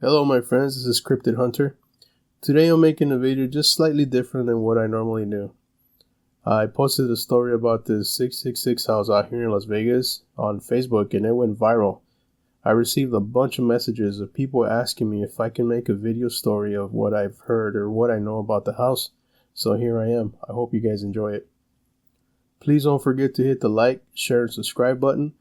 Hello my friends, this is Cryptid Hunter. Today I'm making a video just slightly different than what I normally do. I posted a story about this 666 house out here in Las Vegas on Facebook and it went viral. I received a bunch of messages of people asking me if I can make a video story of what I've heard or what I know about the house. So here I am. I hope you guys enjoy it. Please don't forget to hit the like, share, and subscribe button.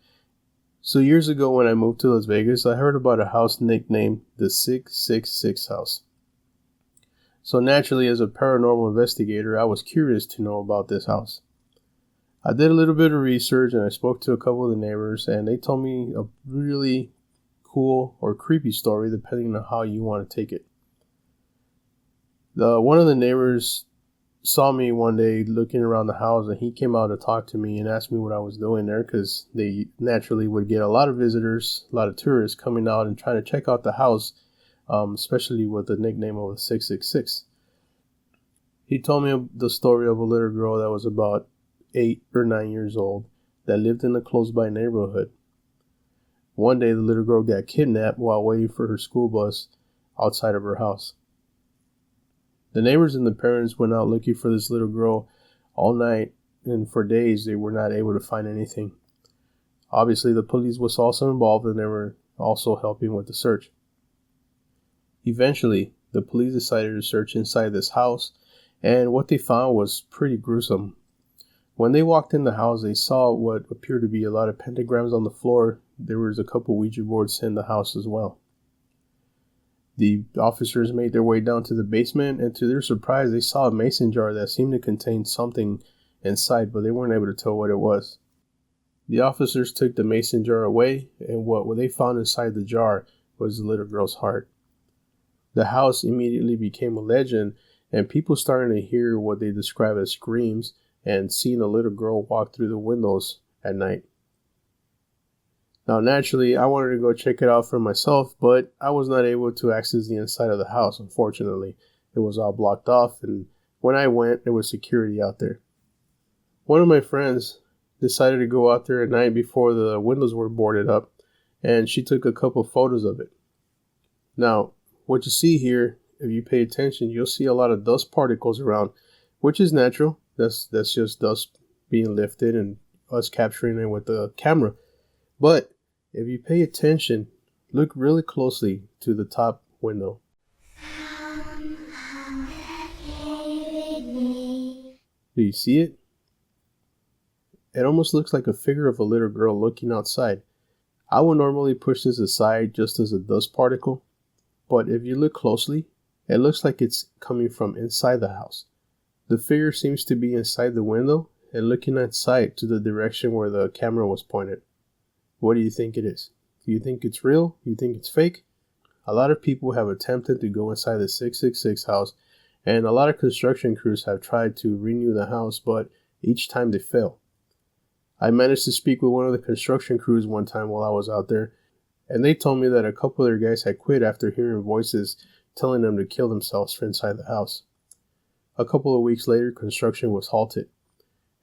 So years ago when I moved to Las Vegas, I heard about a house nicknamed the 666 house. So naturally, as a paranormal investigator, I was curious to know about this house. I did a little bit of research and I spoke to a couple of the neighbors and they told me a really cool or creepy story depending on how you want to take it. One of the neighbors saw me one day looking around the house and he came out to talk to me and asked me what I was doing there because they naturally would get a lot of visitors, a lot of tourists coming out and trying to check out the house, especially with the nickname of the 666. He told me the story of a little girl that was about 8 or 9 years old that lived in a close by neighborhood. One day the little girl got kidnapped while waiting for her school bus outside of her house. The neighbors and the parents went out looking for this little girl all night, and for days they were not able to find anything. Obviously, the police was also involved, and they were also helping with the search. Eventually, the police decided to search inside this house, and what they found was pretty gruesome. When they walked in the house, they saw what appeared to be a lot of pentagrams on the floor. There was a couple Ouija boards in the house as well. The officers made their way down to the basement, and to their surprise, they saw a mason jar that seemed to contain something inside, but they weren't able to tell what it was. The officers took the mason jar away, and what they found inside the jar was the little girl's heart. The house immediately became a legend, and people started to hear what they describe as screams and seeing a little girl walk through the windows at night. Now, naturally, I wanted to go check it out for myself, but I was not able to access the inside of the house, unfortunately. It was all blocked off, and when I went, there was security out there. One of my friends decided to go out there at night before the windows were boarded up, and she took a couple photos of it. Now, what you see here, if you pay attention, you'll see a lot of dust particles around, which is natural. That's just dust being lifted and us capturing it with the camera. But if you pay attention, look really closely to the top window. Do you see it? It almost looks like a figure of a little girl looking outside. I would normally push this aside just as a dust particle, but if you look closely, it looks like it's coming from inside the house. The figure seems to be inside the window and looking outside to the direction where the camera was pointed. What do you think it is? Do you think it's real? Do you think it's fake? A lot of people have attempted to go inside the 666 house, and a lot of construction crews have tried to renew the house, but each time they fail. I managed to speak with one of the construction crews one time while I was out there, and they told me that a couple of their guys had quit after hearing voices telling them to kill themselves for inside the house. A couple of weeks later, construction was halted.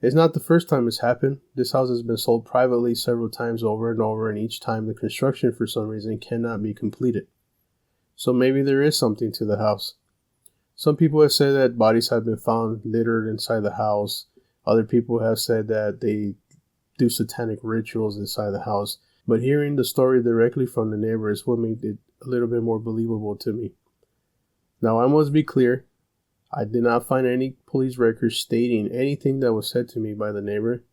It's not the first time it's happened. This house has been sold privately several times over and over, and each time the construction for some reason cannot be completed. So maybe there is something to the house. Some people have said that bodies have been found littered inside the house. Other people have said that they do satanic rituals inside the house. But hearing the story directly from the neighbors will make it a little bit more believable to me. Now, I must be clear. I did not find any police records stating anything that was said to me by the neighbor.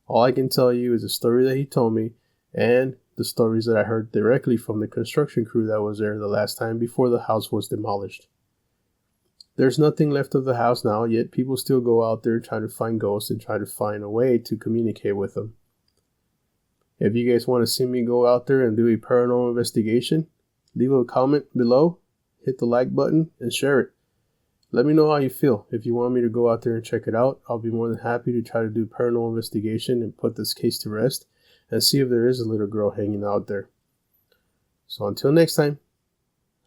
All I can tell you is the story that he told me and the stories that I heard directly from the construction crew that was there the last time before the house was demolished. There's nothing left of the house now, yet people still go out there trying to find ghosts and try to find a way to communicate with them. If you guys want to see me go out there and do a paranormal investigation, leave a comment below, hit the like button, and share it. Let me know how you feel. If you want me to go out there and check it out, I'll be more than happy to try to do paranormal investigation and put this case to rest and see if there is a little girl hanging out there. So until next time,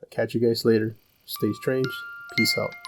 I'll catch you guys later. Stay strange. Peace out.